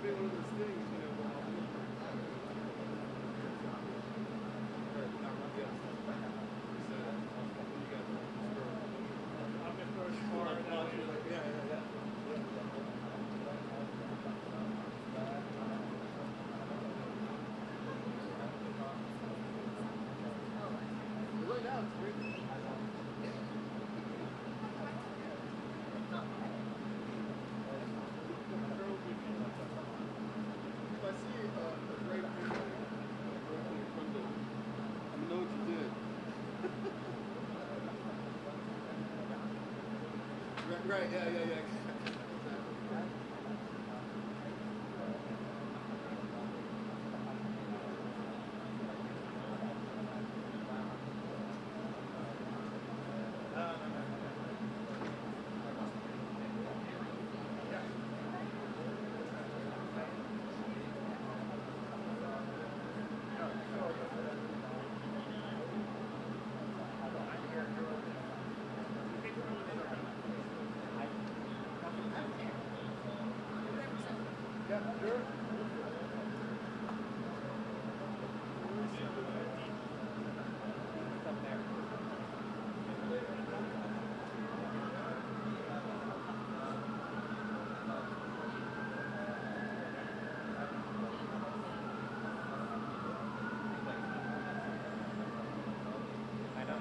to be one of those things, you know, where I'll look I'm just going to far right now it's great. If I see a great picture directly in front of me, I know what you did. Right, yeah. Yeah, sure. up there. I know.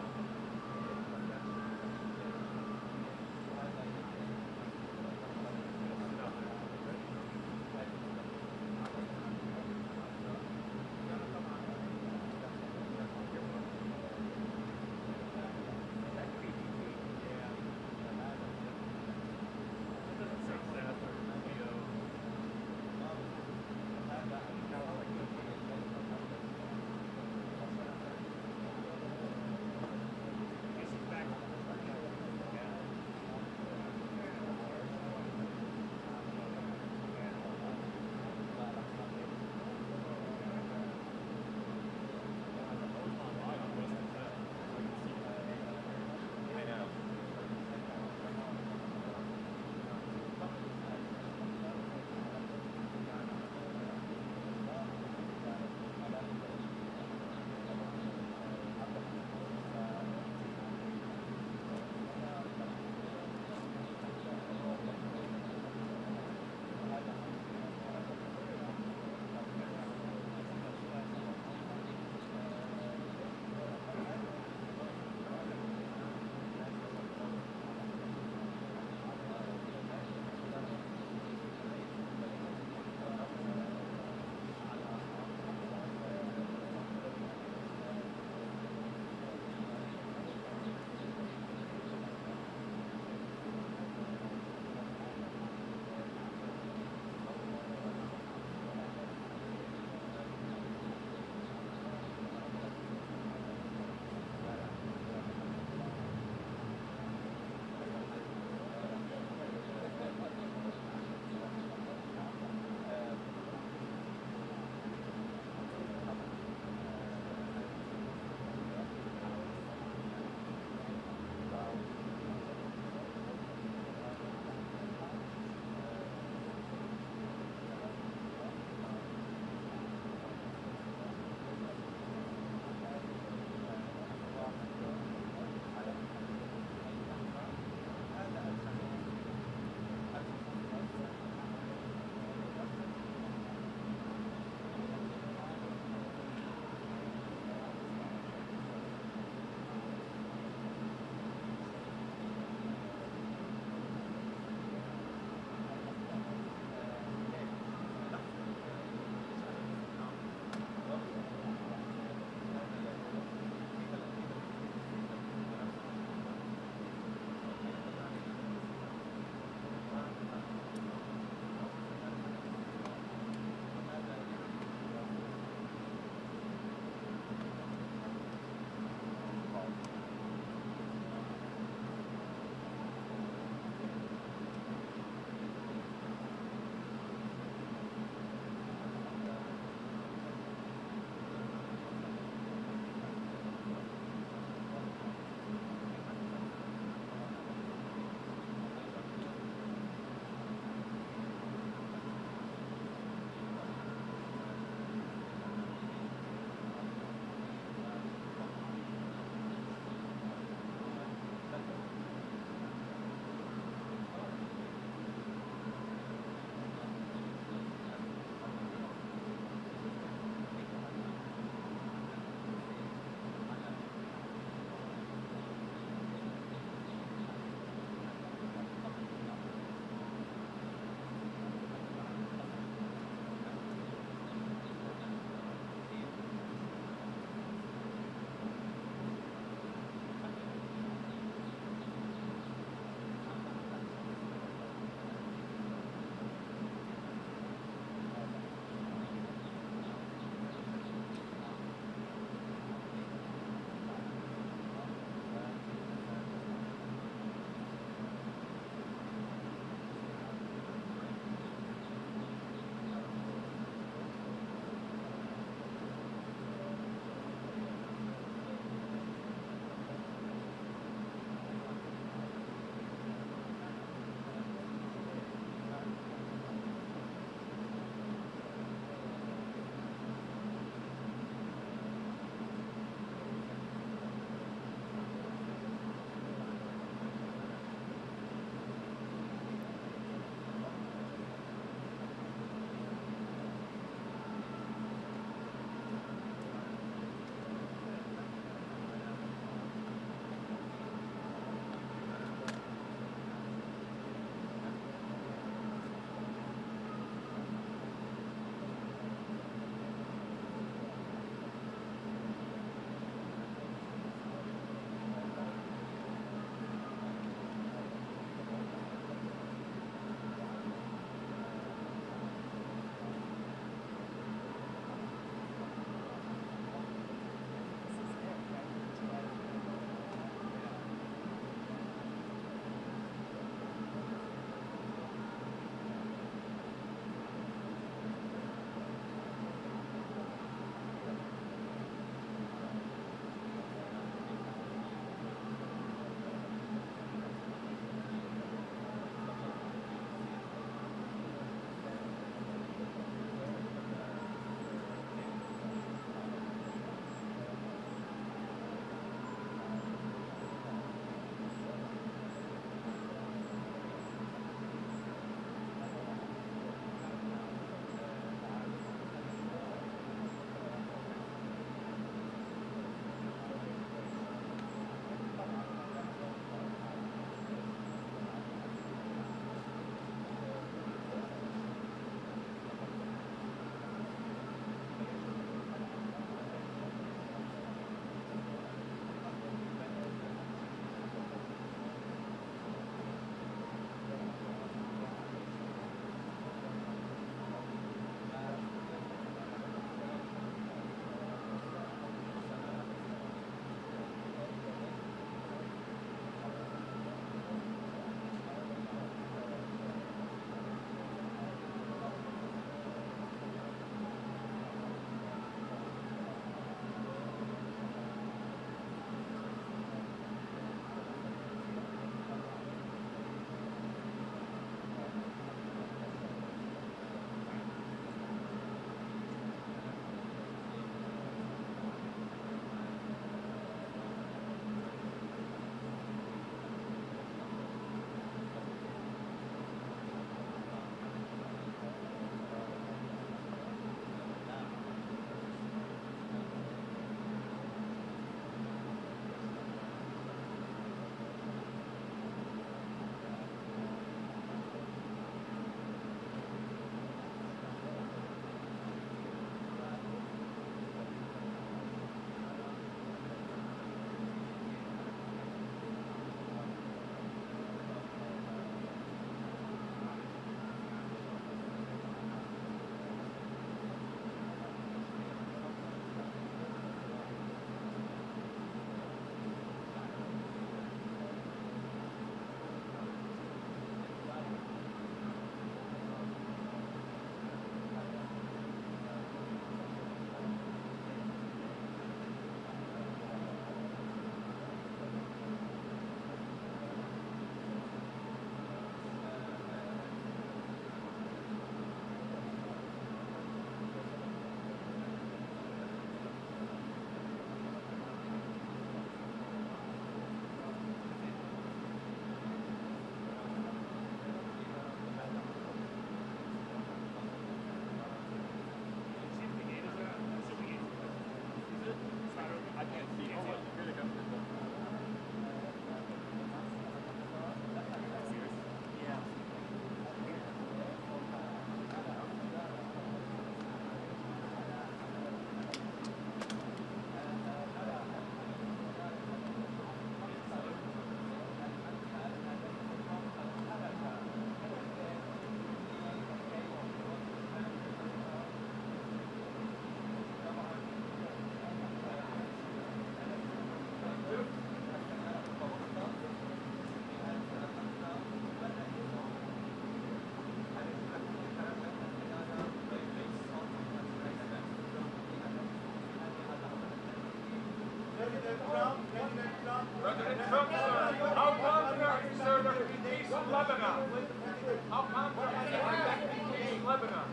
Lebanon.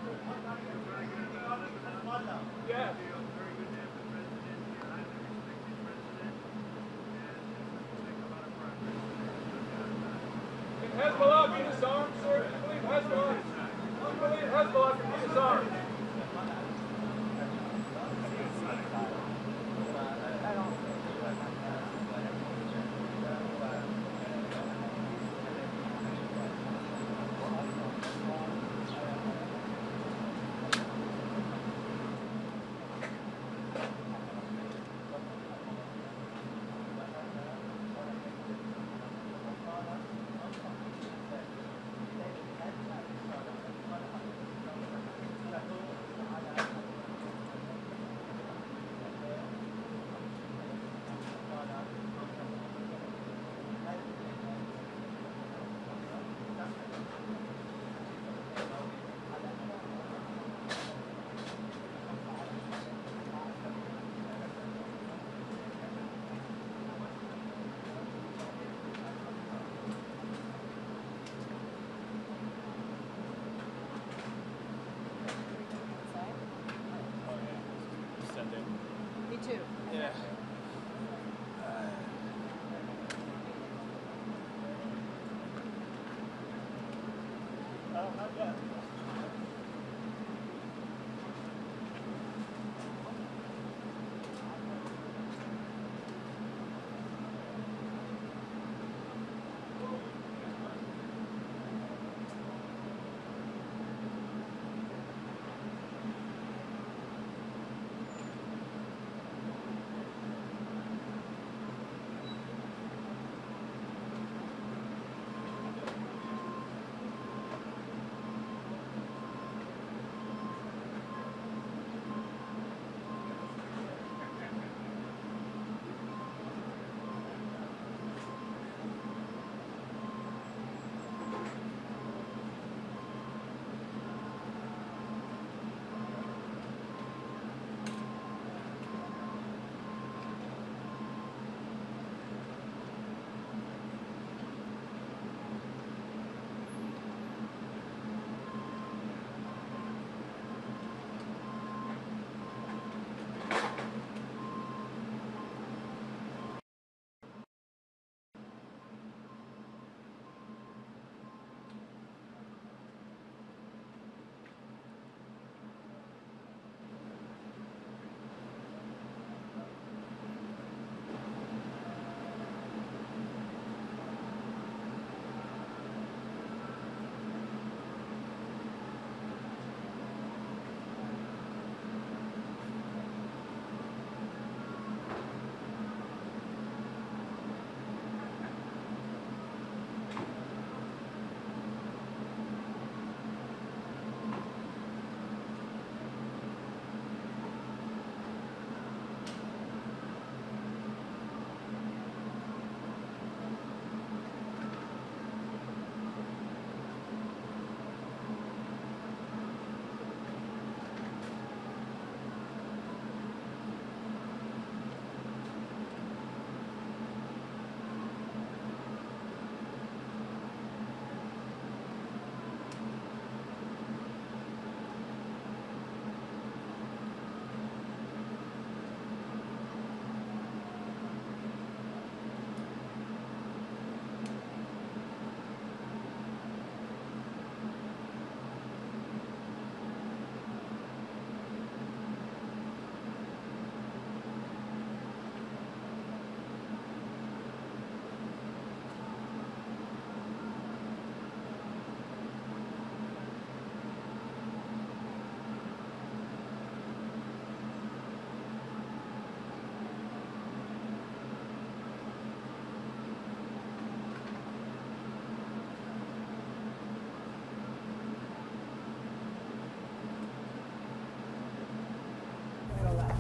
Yeah. Can Hezbollah be disarmed, sir? Do you believe Hezbollah? Do you believe Hezbollah can be disarmed? Me too. Yeah. Not yet.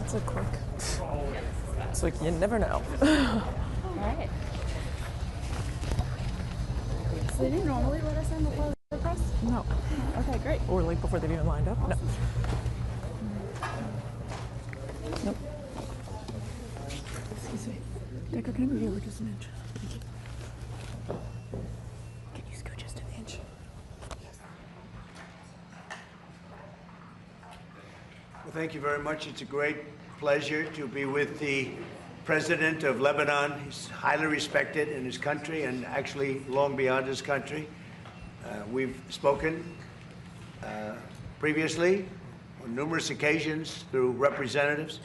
It's a quick. It's like you never know. Alright. So they do normally let us in before the press? No. Okay, great. Or like before they've even lined up. No. Nope. Excuse me. Decker, can I move you over just an inch? Can you scoot just an inch? Yes. thank you very much. It's a great pleasure to be with the President of Lebanon. He's highly respected in his country and actually long beyond his country. We've spoken previously on numerous occasions through representatives,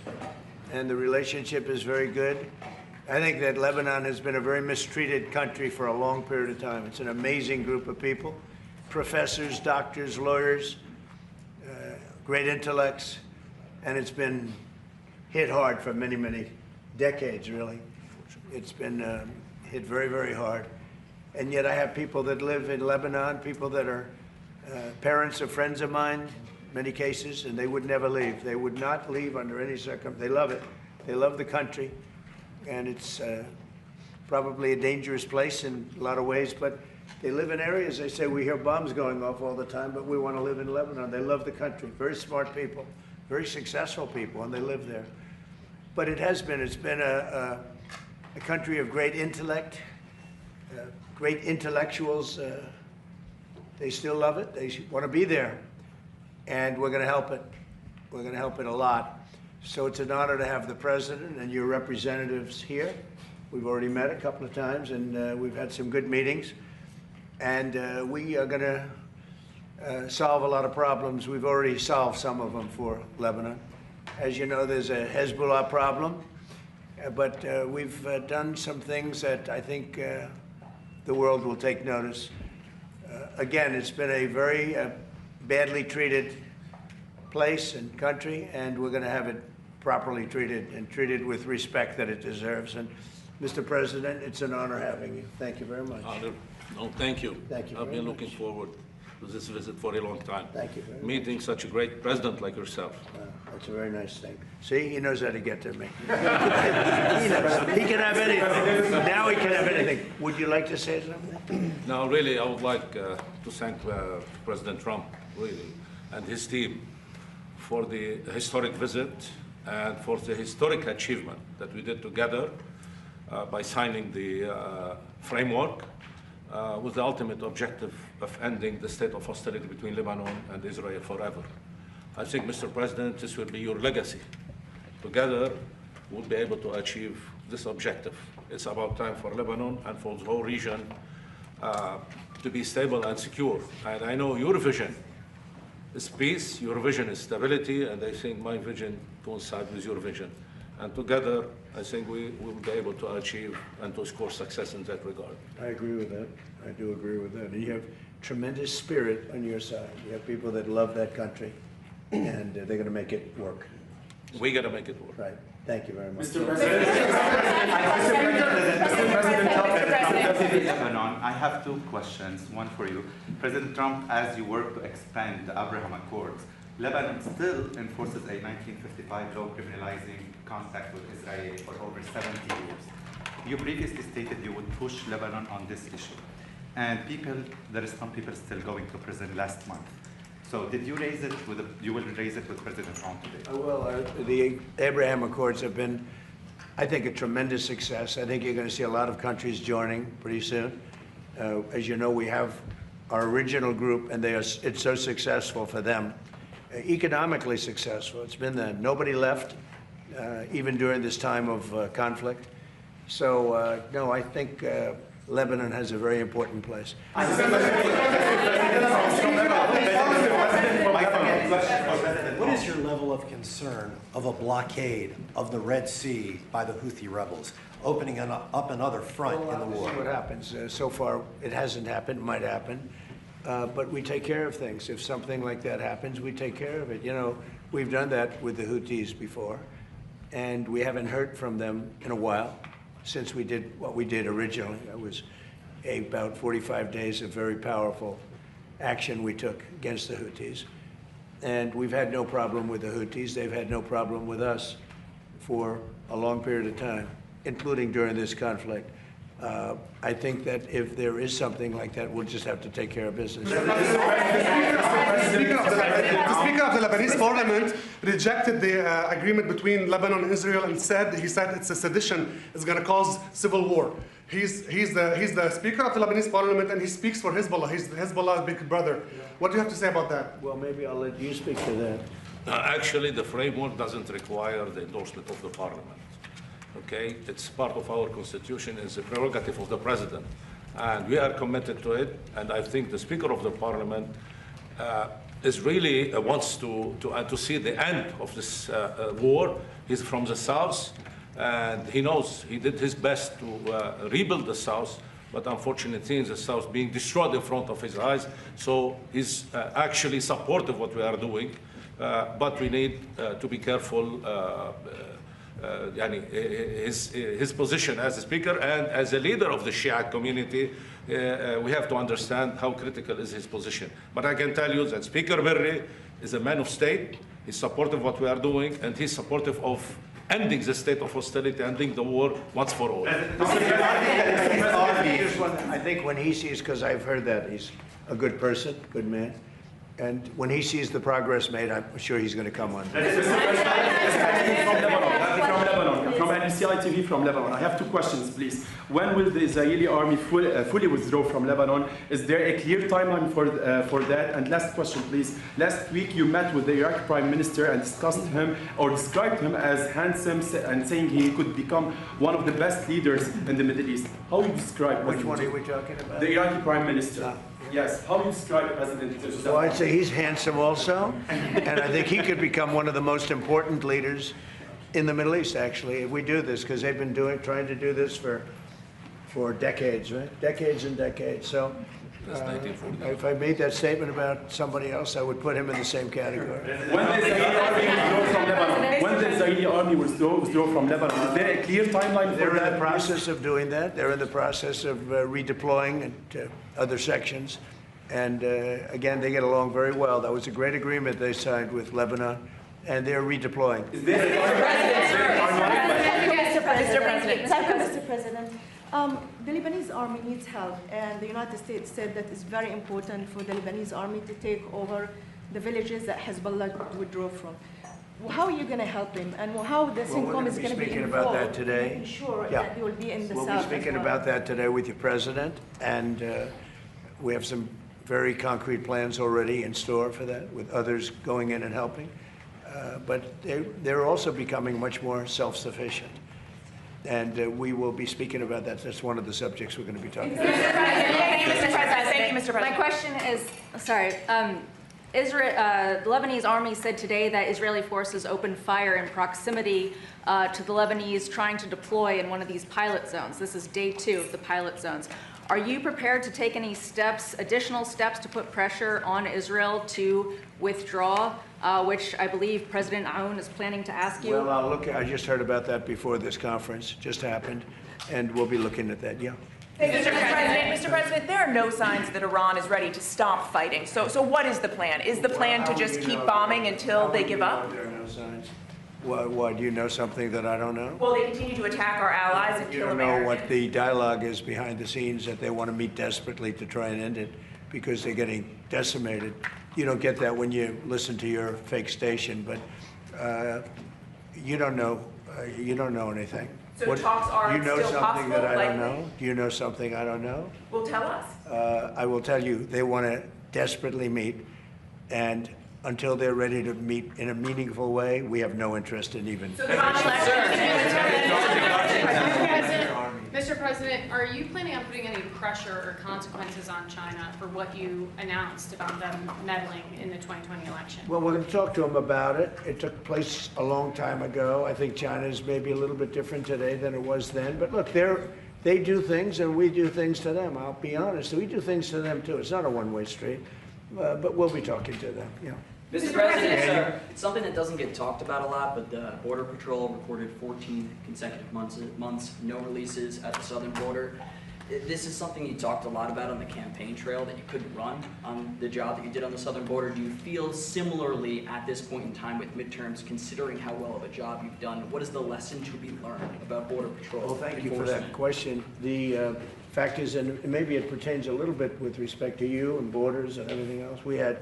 and the relationship is very good. I think that Lebanon has been a very mistreated country for a long period of time. It's an amazing group of people, professors, doctors, lawyers, great intellects, and it's been hit hard for many, many decades, really. It's been hit very, very hard. And yet I have people that live in Lebanon, people that are parents of friends of mine, in many cases, and they would never leave. They would not leave under any circumstance. They love it. They love the country. And it's probably a dangerous place in a lot of ways, but they live in areas, they say, we hear bombs going off all the time, but we want to live in Lebanon. They love the country. Very smart people, very successful people, and they live there. But it's been a country of great intellect, great intellectuals. They still love it. They want to be there. And we're going to help it. We're going to help it a lot. So it's an honor to have the President and your representatives here. We've already met a couple of times, and we've had some good meetings. And we are going to solve a lot of problems. We've already solved some of them for Lebanon. As you know, there's a Hezbollah problem, but we've done some things that I think the world will take notice. Again, it's been a very badly treated place and country, and we're going to have it properly treated and treated with respect that it deserves. And Mr. President, it's an honor having you. Thank you very much. No, thank you. Thank you I've very been much. looking forward to this visit for a long time. Thank you very much. Meeting such a great president like yourself. That's a very nice thing. See, he knows how to get to me. He can have anything. Now he can have anything. Would you like to say something? Now, really, I would like to thank President Trump, really, and his team for the historic visit and for the historic achievement that we did together by signing the framework with the ultimate objective of ending the state of hostility between Lebanon and Israel forever. I think, Mr. President, this will be your legacy. Together, we'll be able to achieve this objective. It's about time for Lebanon and for the whole region to be stable and secure. And I know your vision is peace, your vision is stability, and I think my vision coincides with your vision. And together, I think we will be able to achieve and to score success in that regard. I agree with that. I do agree with that. And you have tremendous spirit on your side. You have people that love that country, and they're going to make it work. We got to make it work. Right. Thank you very much. Mr. President, Lebanon, I have two questions, one for you. President Trump, as you work to expand the Abraham Accords, Lebanon still enforces a 1955 law criminalizing contact with Israel for over 70 years. You previously stated you would push Lebanon on this issue. And there is some people still going to prison last month. So did you raise it with, you will raise it with President Trump today? Well, the Abraham Accords have been, I think, a tremendous success. I think you're going to see a lot of countries joining pretty soon. As you know, we have our original group, and it's so successful for them. Economically successful. It's been there. Nobody left, even during this time of conflict. So, no, I think Lebanon has a very important place. What is your level of concern of a blockade of the Red Sea by the Houthi rebels, opening up another front in the war? We'll see what happens. So far, it hasn't happened. It might happen. But we take care of things. If something like that happens, we take care of it. You know, we've done that with the Houthis before, and we haven't heard from them in a while since we did what we did originally. That was about 45 days of very powerful action we took against the Houthis. And we've had no problem with the Houthis. They've had no problem with us for a long period of time, including during this conflict. I think that if there is something like that, we'll just have to take care of business. The Speaker of the Lebanese Parliament rejected the agreement between Lebanon and Israel and he said it's a sedition, it's going to cause civil war. He's the Speaker of the Lebanese Parliament, and he speaks for Hezbollah. He's Hezbollah's big brother. What do you have to say about that? Well, maybe I'll let you speak to that. Actually, the framework doesn't require the endorsement of the parliament. Okay, it's part of our constitution. It's a prerogative of the president, and we are committed to it. And I think the Speaker of the Parliament is really wants to see the end of this war. He's from the south, and he knows he did his best to rebuild the south. But unfortunately, in the south being destroyed in front of his eyes. So he's actually supportive of what we are doing, but we need to be careful. His position as a speaker and as a leader of the Shia community, we have to understand how critical is his position. But I can tell you that Speaker Berri is a man of state. He's supportive of what we are doing, and he's supportive of ending the state of hostility, ending the war once for all. I think when he sees, because I've heard that, he's a good person, good man. And when he sees the progress made, I'm sure he's going to come on. From NBCI TV from Lebanon. I have two questions, please. When will the Israeli army fully withdraw from Lebanon? Is there a clear timeline for that? And last question, please. Last week you met with the Iraqi Prime Minister and discussed him or described him as handsome and saying he could become one of the best leaders in the Middle East. How do you describe Which one are we talking about? the Iraqi Prime Minister? Yes. How do you describe President? Well, I'd say he's handsome also, and I think he could become one of the most important leaders in the Middle East, actually, if we do this, because they've been trying to do this for decades, right? Decades and decades. So if I made that statement about somebody else, I would put him in the same category. When the Israeli army withdraw from Lebanon, is there a clear timeline for They're that? in the process of doing that. They're in the process of redeploying to other sections. And again, they get along very well. That was a great agreement they signed with Lebanon, and they're redeploying. Mr. President, the Lebanese army needs help, and the United States said that it's very important for the Lebanese army to take over the villages that Hezbollah withdraw from. How are you going to help them, and how the CENTCOM is going to be speaking involved about that today. to ensure Yeah. that they will be in the We'll south be speaking as well? about that today with your president, and we have some very concrete plans already in store for that, with others going in and helping. But they're also becoming much more self-sufficient. And we will be speaking about that. That's one of the subjects we're going to be talking about. Thank you, Mr. President. My question is, sorry, the Lebanese army said today that Israeli forces opened fire in proximity to the Lebanese trying to deploy in one of these pilot zones. This is day 2 of the pilot zones. Are you prepared to take any steps, additional steps, to put pressure on Israel to withdraw, which I believe President Aoun is planning to ask you? Well, I'll look. I just heard about that before this conference just happened, and we'll be looking at that. Yeah. Mr. President, there are no signs that Iran is ready to stop fighting. So what is the plan? Is the plan to just keep bombing until they give up? There are no signs. Why, do you know something that I don't know? Well, they continue to attack our allies and kill Americans. You don't know what the dialogue is behind the scenes, that they want to meet desperately to try and end it because they're getting decimated. You don't get that when you listen to your fake station, but you don't know. You don't know anything. So talks are you know still something possible, that I don't likely? know? Do you know something I don't know? Well, tell us. I will tell you, they want to desperately meet, and until they're ready to meet in a meaningful way, we have no interest in even. So Mr. President, are you planning on putting any pressure or consequences on China for what you announced about them meddling in the 2020 election? Well, we're going to talk to them about it. It took place a long time ago. I think China is maybe a little bit different today than it was then. But look, they do things and we do things to them. I'll be honest. We do things to them too. It's not a one-way street. But we'll be talking to them. Yeah. Mr. President, it's something that doesn't get talked about a lot, but the Border Patrol recorded 14 consecutive months, no releases at the southern border. This is something you talked a lot about on the campaign trail, that you couldn't run on the job that you did on the southern border. Do you feel similarly at this point in time with midterms, considering how well of a job you've done? What is the lesson to be learned about Border Patrol? Well, thank you for that question. The fact is, and maybe it pertains a little bit with respect to you and borders and everything else, we had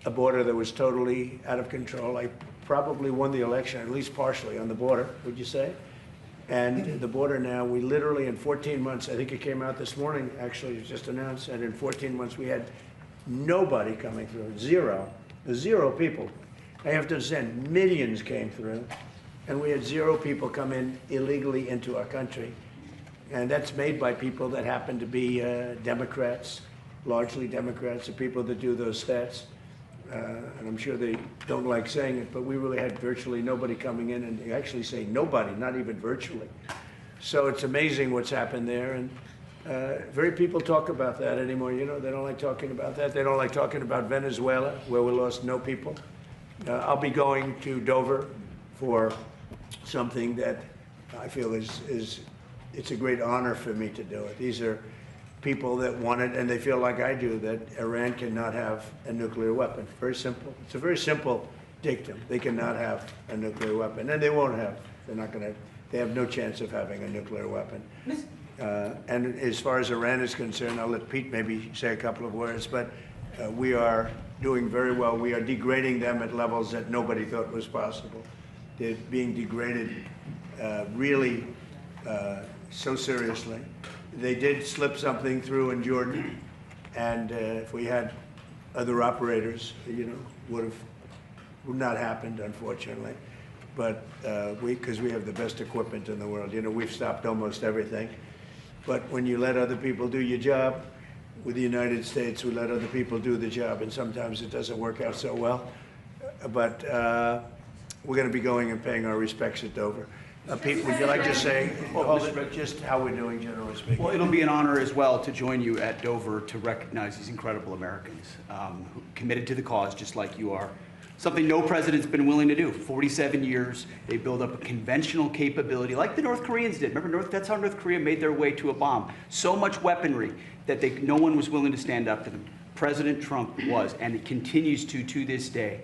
a border that was totally out of control. I probably won the election, at least partially, on the border, would you say? And the border now, we literally in 14 months, I think it came out this morning, actually, it was just announced, and in 14 months we had nobody coming through, zero people. I have to understand, millions came through, and we had 0 people come in illegally into our country. And that's made by people that happen to be Democrats, largely Democrats, the people that do those stats. And I'm sure they don't like saying it, but we really had virtually nobody coming in, and they actually say nobody, not even virtually. So it's amazing what's happened there, and very people talk about that anymore. You know, they don't like talking about that. They don't like talking about Venezuela, where we lost no people. I'll be going to Dover for something that I feel it's a great honor for me to do it. These are people that want it, and they feel like I do, that Iran cannot have a nuclear weapon. Very simple. It's a very simple dictum. They cannot have a nuclear weapon, and they won't have. They're not going to. They have no chance of having a nuclear weapon. And as far as Iran is concerned, I'll let Pete maybe say a couple of words, but we are doing very well. We are degrading them at levels that nobody thought was possible. They're being degraded really so seriously. They did slip something through in Jordan, and if we had other operators, you know, would not happened, unfortunately. But because we have the best equipment in the world, you know, we've stopped almost everything. But when you let other people do your job, with the United States, we let other people do the job, and sometimes it doesn't work out so well. But we're going to be going and paying our respects at Dover. Pete, would you like to say just how we're doing, generally speaking? Well, it'll be an honor as well to join you at Dover to recognize these incredible Americans who committed to the cause just like you are. Something no president's been willing to do. 47 years, they build up a conventional capability like the North Koreans did. Remember, that's how North Korea made their way to a bomb. So much weaponry that no one was willing to stand up to them. President Trump was, and it continues to this day.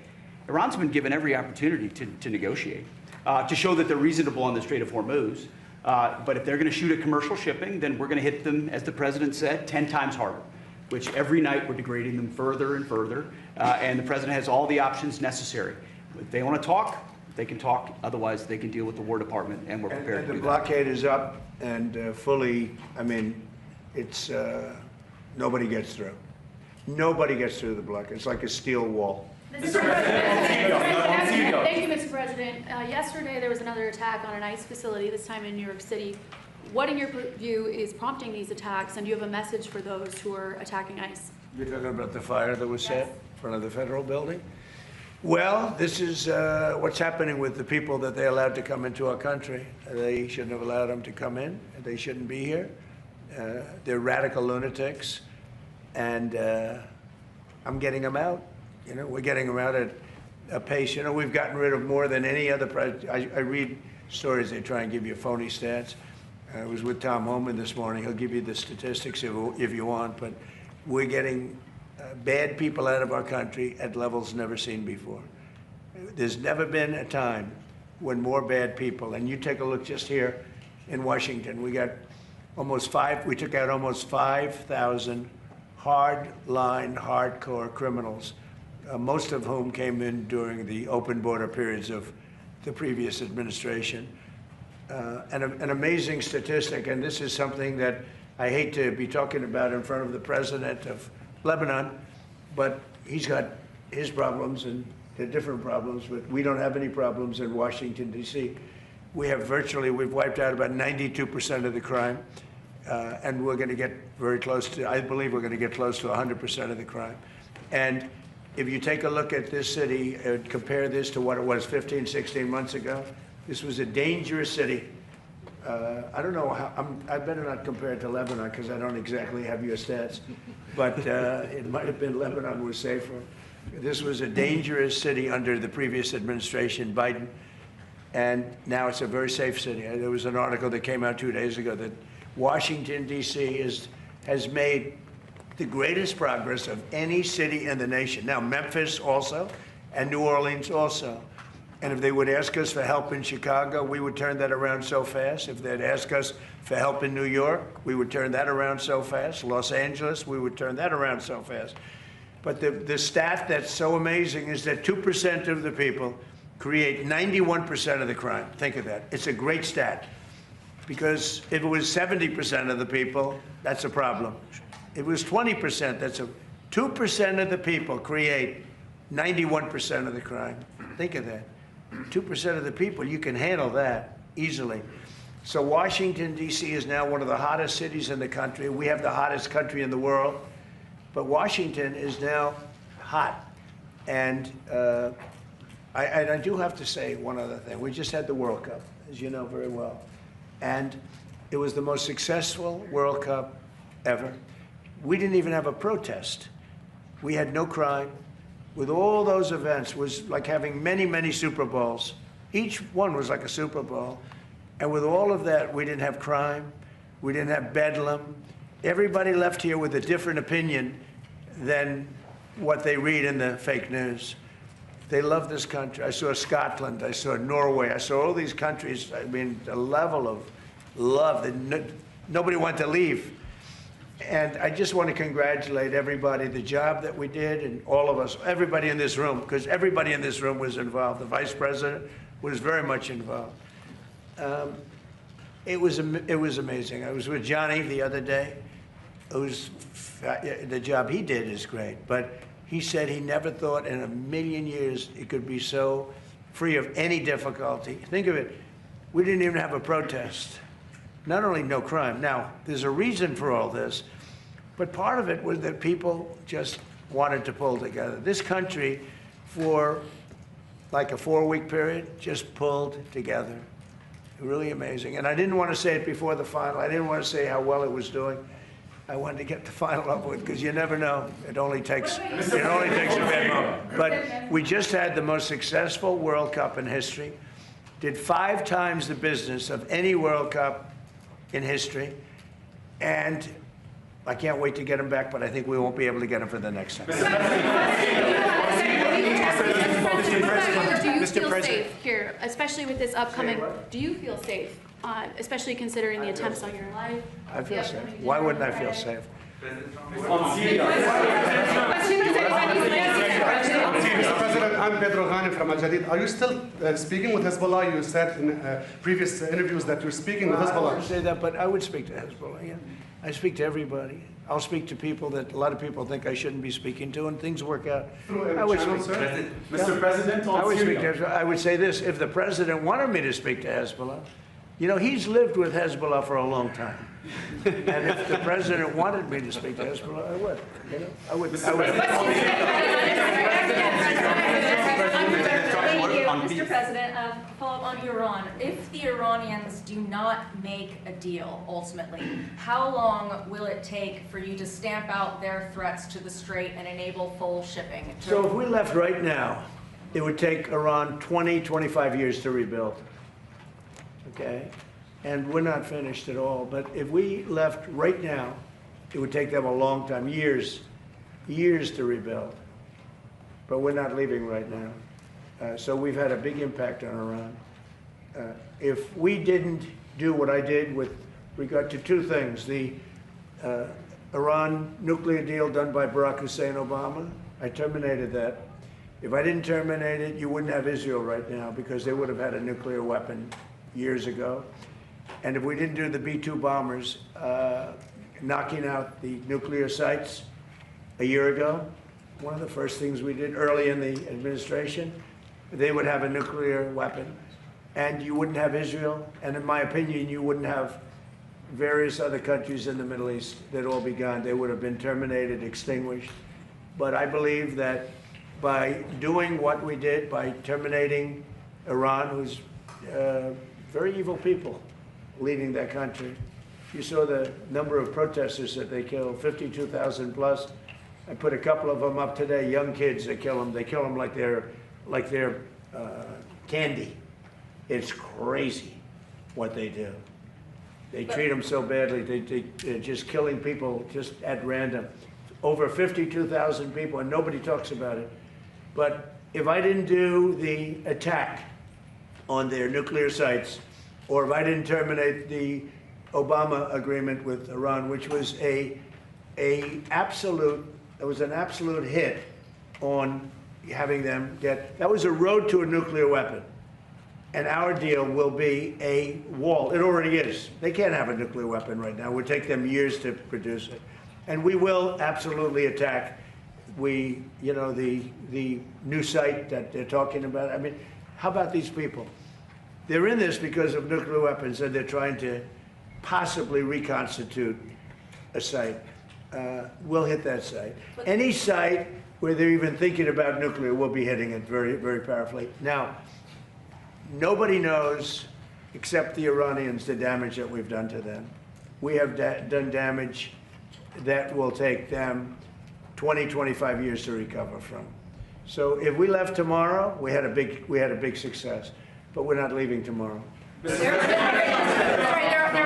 Iran's been given every opportunity to negotiate, to show that they're reasonable on the Strait of Hormuz. But if they're going to shoot at commercial shipping, then we're going to hit them, as the president said, 10 times harder, which every night we're degrading them further and further. And the president has all the options necessary. If they want to talk, they can talk. Otherwise, they can deal with the War Department, and we're prepared to do that. The blockade is up and fully, I mean, it's, nobody gets through. Nobody gets through the blockade. It's like a steel wall. Mr. President, thank you, Mr. President. Yesterday, there was another attack on an ICE facility, this time in New York City. What, in your view, is prompting these attacks, and do you have a message for those who are attacking ICE? You're talking about the fire that was set in front of the federal building? Well, this is what's happening with the people that they allowed to come into our country. They shouldn't have allowed them to come in. They shouldn't be here. They're radical lunatics, and I'm getting them out. You know, we're getting them out at a pace. You know, we've gotten rid of more than any other president. I read stories. They try and give you phony stats. I was with Tom Homan this morning. He'll give you the statistics if you want, but we're getting bad people out of our country at levels never seen before. There's never been a time when more bad people, and you take a look just here in Washington, we got we took out almost 5,000 hard-line, hardcore criminals, most of whom came in during the open border periods of the previous administration. An amazing statistic, and this is something that I hate to be talking about in front of the president of Lebanon, but he's got his problems and they're different problems, but we don't have any problems in Washington, D.C. We've wiped out about 92% of the crime, and we're going to get very close to, I believe we're going to get close to 100% of the crime. And if you take a look at this city and compare this to what it was 15, 16 months ago, this was a dangerous city. I don't know how, I better not compare it to Lebanon because I don't exactly have your stats, but it might have been Lebanon was safer. This was a dangerous city under the previous administration, Biden, and now it's a very safe city. There was an article that came out 2 days ago that Washington, D.C. has made the greatest progress of any city in the nation. Now, Memphis also, and New Orleans also. And if they would ask us for help in Chicago, we would turn that around so fast. If they'd ask us for help in New York, we would turn that around so fast. Los Angeles, we would turn that around so fast. But the stat that's so amazing is that 2% of the people create 91% of the crime. Think of that. It's a great stat. Because if it was 70% of the people, that's a problem. If it was 20%, 2% of the people create 91% of the crime. Think of that. 2% of the people, you can handle that easily. So Washington, D.C. is now one of the hottest cities in the country. We have the hottest country in the world. But Washington is now hot. And I do have to say one other thing. We just had the World Cup, as you know very well. And it was the most successful World Cup ever. We didn't even have a protest. We had no crime. With all those events, was like having many, many Super Bowls. Each one was like a Super Bowl. And with all of that, we didn't have crime. We didn't have bedlam. Everybody left here with a different opinion than what they read in the fake news. They love this country. I saw Scotland. I saw Norway. I saw all these countries. I mean, the level of love that nobody wanted to leave. And I just want to congratulate everybody, the job that we did, and all of us, everybody in this room, because everybody in this room was involved. The vice president was very much involved. It was amazing. I was with Johnny the other day. The job he did is great, but he said he never thought in a million years it could be so free of any difficulty. Think of it. We didn't even have a protest. Not only no crime. Now, there's a reason for all this, but part of it was that people just wanted to pull together. This country, for like a 4-week period, just pulled together. Really amazing. And I didn't want to say it before the final. I didn't want to say how well it was doing. I wanted to get the final up with, because you never know. It only takes a bad moment. But we just had the most successful World Cup in history. Did 5 times the business of any World Cup in history, and I can't wait to get him back, but I think we won't be able to get him for the next time. Do you feel safe here, especially with this upcoming, do you feel safe, especially considering the attempts on your life? I feel safe. Why wouldn't I feel safe? Mr. President, I'm Pedro Ghanem from Al Jadid. Are you still speaking with Hezbollah? You said in previous interviews that you're speaking with Hezbollah. I wouldn't say that, but I would speak to Hezbollah, yeah. I speak to everybody. I'll speak to people that a lot of people think I shouldn't be speaking to, and things work out. I would speak to Mr. President, I would speak to Hezbollah. I would say this, if the president wanted me to speak to Hezbollah, you know, he's lived with Hezbollah for a long time. And if the president wanted me to speak to Hezbollah, I would. You know, I would. Mr. President, follow up on Iran. If the Iranians do not make a deal, ultimately, how long will it take for you to stamp out their threats to the Strait and enable full shipping? So if we left right now, it would take Iran 20, 25 years to rebuild. Okay? And we're not finished at all. But if we left right now, it would take them a long time, years to rebuild. But we're not leaving right now. So we've had a big impact on Iran. If we didn't do what I did with regard to 2 things, the Iran nuclear deal done by Barack Hussein Obama, I terminated that. If I didn't terminate it, you wouldn't have Israel right now, because they would have had a nuclear weapon years ago. And if we didn't do the B-2 bombers, knocking out the nuclear sites a year ago, one of the first things we did early in the administration, they would have a nuclear weapon, and you wouldn't have Israel, and in my opinion, you wouldn't have various other countries in the Middle East. They'd all be gone. They would have been terminated, extinguished. But I believe that by doing what we did, by terminating Iran, who's very evil people leading that country. You saw the number of protesters that they killed, 52,000 plus. I put a couple of them up today, young kids, they kill them. They kill them like they're candy. It's crazy what they do. They treat them so badly. They're just killing people just at random. Over 52,000 people, and nobody talks about it. But if I didn't do the attack on their nuclear sites, or if I didn't terminate the Obama agreement with Iran, which was an absolute hit on having them get, that was a road to a nuclear weapon. And our deal will be a wall. It already is. They can't have a nuclear weapon right now. It would take them years to produce it. And we will absolutely attack we, you know, the new site that they're talking about. I mean, how about these people? They're in this because of nuclear weapons, and they're trying to possibly reconstitute a site. We'll hit that site. Any site where they're even thinking about nuclear, we'll be hitting it very, very powerfully. Now, nobody knows, except the Iranians, the damage that we've done to them. We have done damage that will take them 20, 25 years to recover from. So if we left tomorrow, we had a big success. But we're not leaving tomorrow. Their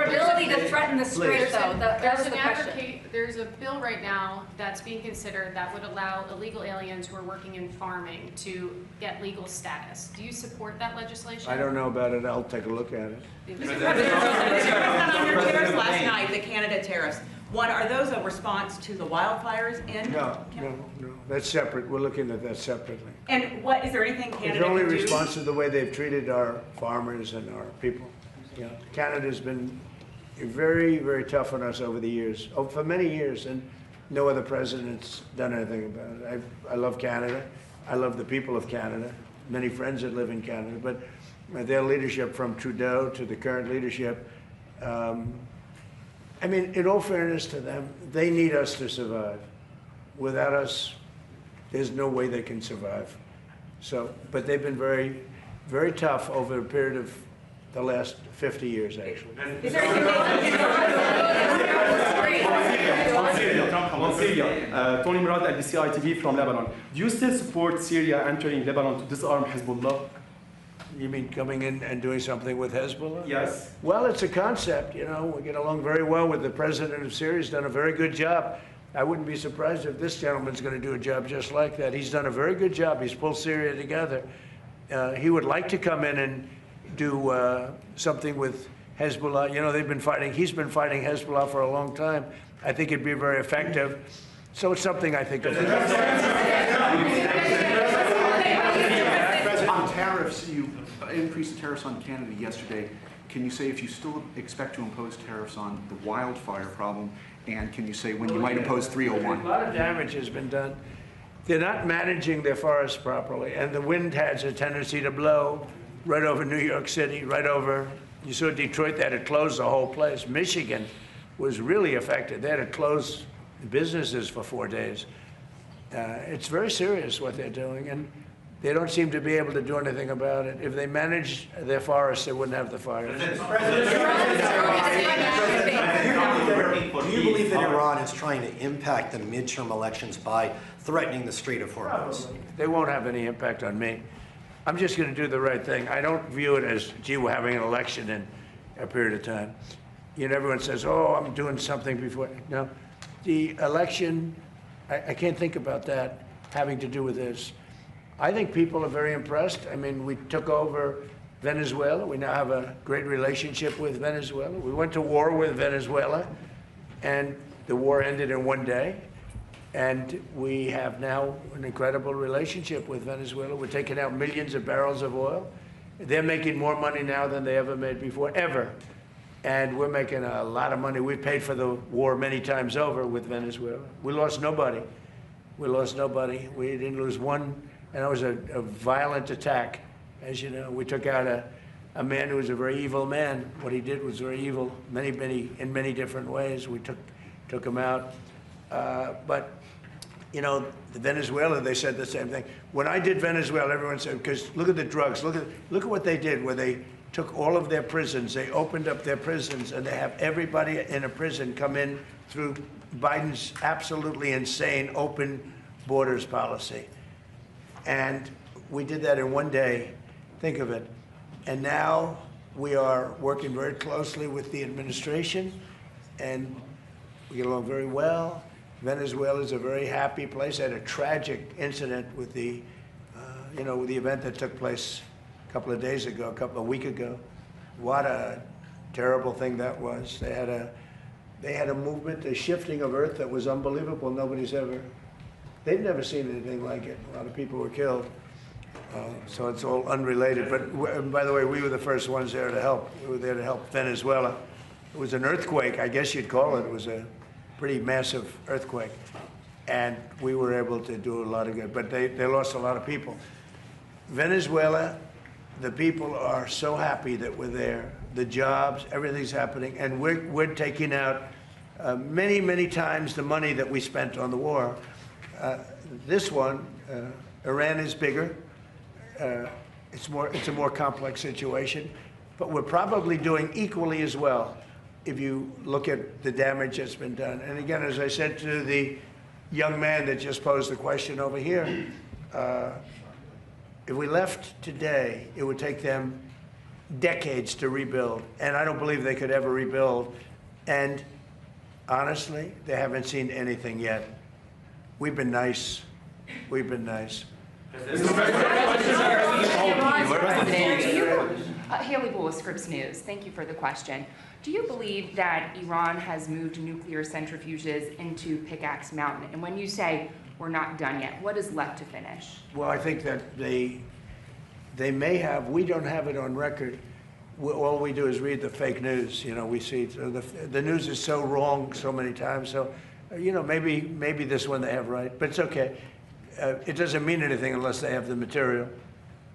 ability to threaten the Strait, though, that's the question. There's a bill right now that's being considered that would allow illegal aliens who are working in farming to get legal status. Do you support that legislation? I don't know about it. I'll take a look at it. Mr. President, on your tariffs last night, the Canada tariffs. One, are those a response to the wildfires in? No. That's separate. We're looking at that separately. And what, is there anything Canada It's only can do? response to the way they've treated our farmers and our people. Yeah. Canada's been very, very tough on us over the years, for many years, and no other president's done anything about it. I love Canada. I love the people of Canada. Many friends that live in Canada, but their leadership, from Trudeau to the current leadership, I mean, in all fairness to them, they need us to survive. Without us, there's no way they can survive. So, but they've been very, very tough over a period of the last 50 years, actually. Tony Murad at DCI TV from Lebanon. Do you still support Syria entering Lebanon to disarm Hezbollah? You mean coming in and doing something with Hezbollah? Yes. Well, it's a concept, you know. We get along very well with the president of Syria. He's done a very good job. I wouldn't be surprised if this gentleman's going to do a job just like that. He's done a very good job. He's pulled Syria together. He would like to come in and do something with Hezbollah. You know, they've been fighting. He's been fighting Hezbollah for a long time. I think it'd be very effective. So it's something I think of. On tariffs, you increased the tariffs on Canada yesterday. Can you say if you still expect to impose tariffs on the wildfire problem, and can you say when you might impose 301? A lot of damage has been done. They're not managing their forests properly, and the wind has a tendency to blow right over New York City, right over, you saw Detroit, they had to close the whole place. Michigan was really affected. They had to close businesses for 4 days. It's very serious what they're doing, and they don't seem to be able to do anything about it. If they managed their forests, they wouldn't have the fires. Do you believe that Iran is trying to impact the midterm elections by threatening the Strait of Hormuz? They won't have any impact on me. I'm just going to do the right thing. I don't view it as, gee, we're having an election in a period of time. You know, everyone says, oh, I'm doing something before. No, the election, I can't think about that having to do with this. I think people are very impressed. I mean, we took over Venezuela. We now have a great relationship with Venezuela. We went to war with Venezuela, and the war ended in 1 day. And we have now an incredible relationship with Venezuela. We're taking out millions of barrels of oil. They're making more money now than they ever made before, ever. And we're making a lot of money. We paid for the war many times over with Venezuela. We lost nobody. We lost nobody. We didn't lose one. And it was a violent attack. As you know, we took out a man who was a very evil man. What he did was very evil, in many different ways. We took him out. But, you know, Venezuela, they said the same thing. When I did Venezuela, everyone said, because look at the drugs. Look at what they did, where they took all of their prisons. They opened up their prisons, and they have everybody in a prison come in through Biden's absolutely insane open borders policy. And we did that in 1 day. Think of it. And now we are working very closely with the administration, and we get along very well. Venezuela is a very happy place. I had a tragic incident with the, with the event that took place a couple of days ago, a week ago. What a terrible thing that was. They had a movement, a shifting of earth that was unbelievable. They've never seen anything like it. A lot of people were killed. So it's all unrelated. But by the way, we were the first ones there to help. We were there to help Venezuela. It was an earthquake, I guess you'd call it. It was a pretty massive earthquake. and we were able to do a lot of good. But they lost a lot of people. Venezuela, the people are so happy that we're there. The jobs, everything's happening, and we're taking out many, many times the money that we spent on the war. This one, Iran is bigger. It's a more complex situation, but we're probably doing equally as well if you look at the damage that's been done. And again, as I said to the young man that just posed the question over here, if we left today, it would take them decades to rebuild, and I don't believe they could ever rebuild. And honestly, they haven't seen anything yet. We've been nice. We've been nice. Haley Bull with Scripps News. Thank you for the question. Do you believe that Iran has moved nuclear centrifuges into Pickaxe Mountain? And when you say we're not done yet, what is left to finish? Well, I think that they may have. We don't have it on record. All we do is read the fake news. You know, we see the news is so wrong so many times. So, you know, maybe this one they have right, but it's okay. It doesn't mean anything unless they have the material.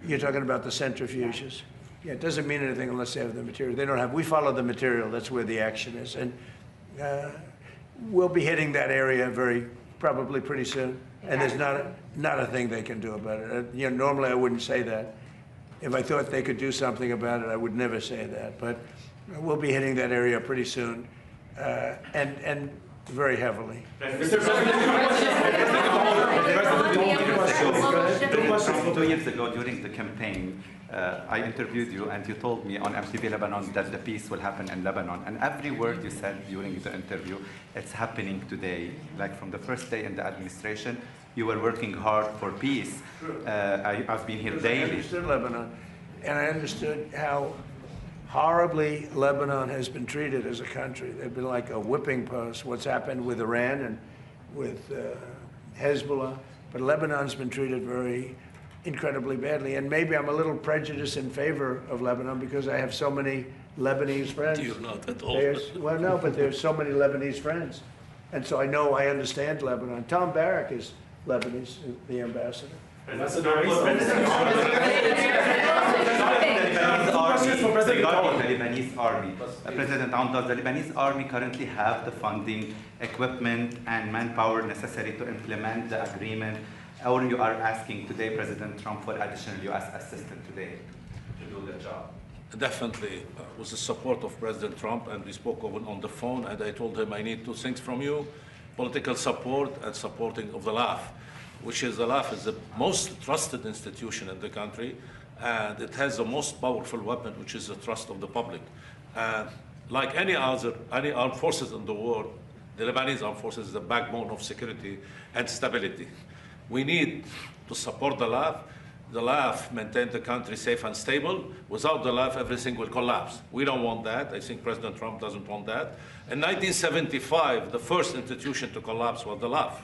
You're talking about the centrifuges. Yeah, it doesn't mean anything unless they have the material. They don't have. We follow the material. That's where the action is, and we'll be hitting that area probably pretty soon. And there's not a thing they can do about it. You know, normally I wouldn't say that. If I thought they could do something about it, I would never say that. But we'll be hitting that area pretty soon, and very heavily. Mr. President, 2 years ago during the campaign, I interviewed you and you told me on MTV Lebanon that the peace will happen in Lebanon. And every word you said during the interview, it's happening today. Like from the first day in the administration, you were working hard for peace. I've been here daily. I understood Lebanon, and I understood how horribly Lebanon has been treated as a country. They've been like a whipping post. What's happened with Iran and with Hezbollah, but Lebanon's been treated very incredibly badly. And maybe I'm a little prejudiced in favor of Lebanon because I have so many Lebanese friends. You're not at all. Well, no, but there's so many Lebanese friends, and so I understand Lebanon. Tom Barrack is Lebanese, the ambassador. Regarding the Lebanese army, President Aoun, does the Lebanese army currently have the funding, equipment, and manpower necessary to implement the agreement? Or you are asking today President Trump for additional U.S. assistance today to do the job? Definitely, with the support of President Trump, and we spoke on the phone, and I told him I need 2 things from you: political support and supporting of the LAF, which is the LAF is the most trusted institution in the country, and it has the most powerful weapon, which is the trust of the public. And like any armed forces in the world, the Lebanese armed forces is the backbone of security and stability. We need to support the LAF. The LAF maintain the country safe and stable. Without the LAF, everything will collapse. We don't want that. I think President Trump doesn't want that. In 1975, the first institution to collapse was the LAF.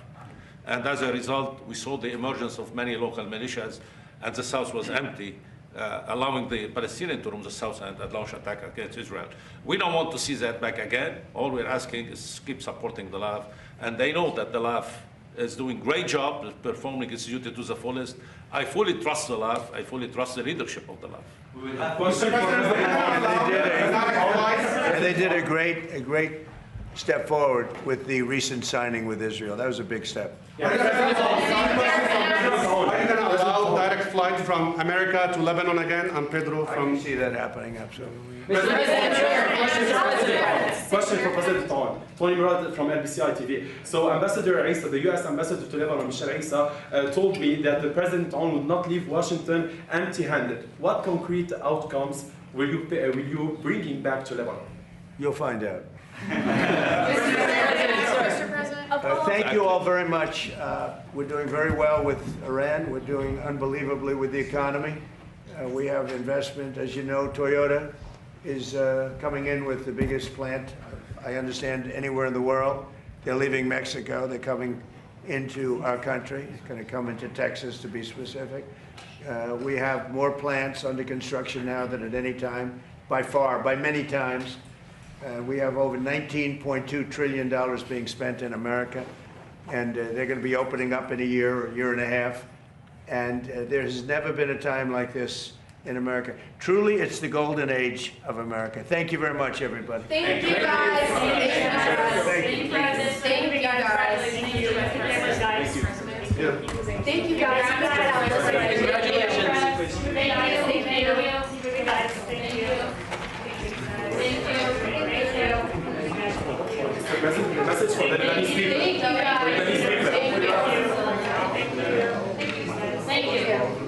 And as a result, we saw the emergence of many local militias, and the South was empty, allowing the Palestinians to roam the South and launch attack against Israel. We don't want to see that back again. All we're asking is keep supporting the LAF, and they know that the LAF is doing a great job, performing its duty to the fullest. I fully trust the LAF. I fully trust the leadership of the LAF. And they did a great step forward with the recent signing with Israel. That was a big step. Are you going to allow direct flight from America to Lebanon again? I'm Pedro from... I can see that happening, absolutely. Question for President Aoun. Tony Murad from LBCI TV. So Ambassador Isa, the U.S. Ambassador to Lebanon, Michel Isa, told me that the President Aoun would not leave Washington empty-handed. What concrete outcomes will you bring back to Lebanon? You'll find out. Mr. President? Thank you all very much. We're doing very well with Iran. We're doing unbelievably with the economy. We have investment. As you know, Toyota is coming in with the biggest plant, I understand, anywhere in the world. They're leaving Mexico. They're coming into our country. It's going to come into Texas, to be specific. We have more plants under construction now than at any time, by far, by many times. We have over $19.2 trillion being spent in America. and they're going to be opening up in a year and a half. And there has never been a time like this in America. Truly, it's the golden age of America. Thank you very much, everybody. Thank you, guys. Thank you, guys. Thank you. Thank you, guys. Thank you, guys. Thank you, guys. Congratulations. Thank you. Mr. President, the message for the Lebanese people. Thank you, guys. Thank you. Thank you.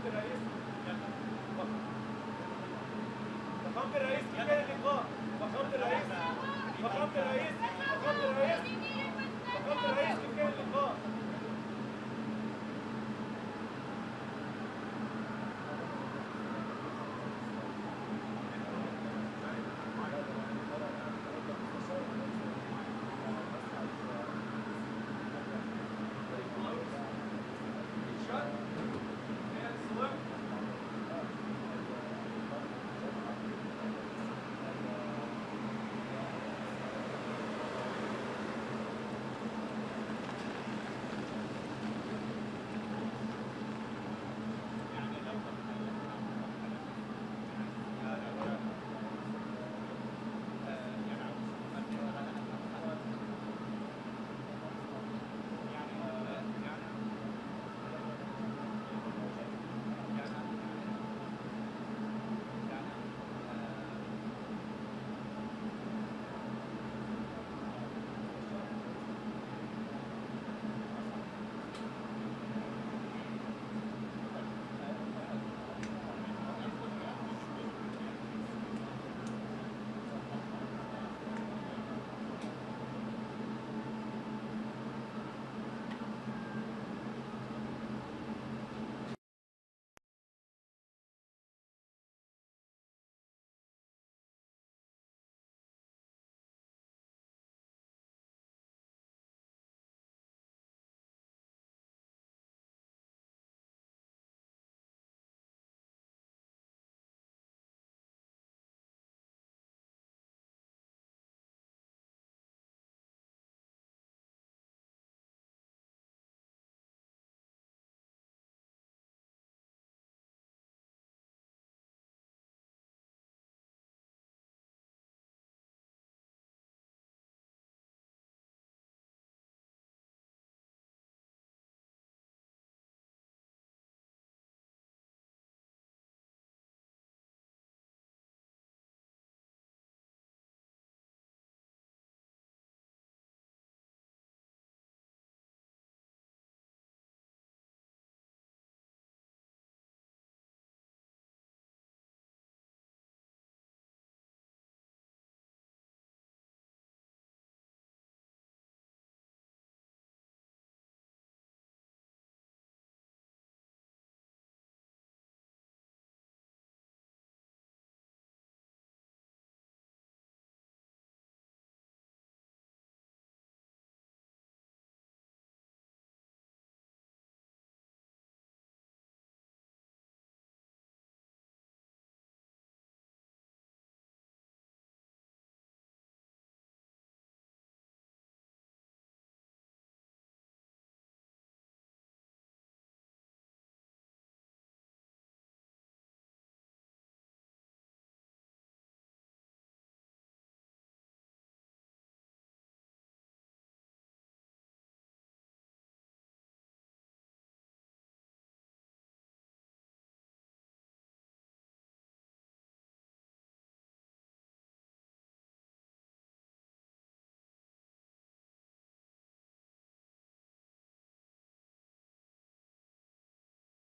فخامة الرئيس فخامة الرئيس كيف كان اللقاء؟ فخامة الرئيس فخامة الرئيس فخامة الرئيس فخامة الرئيس كيف كان اللقاء؟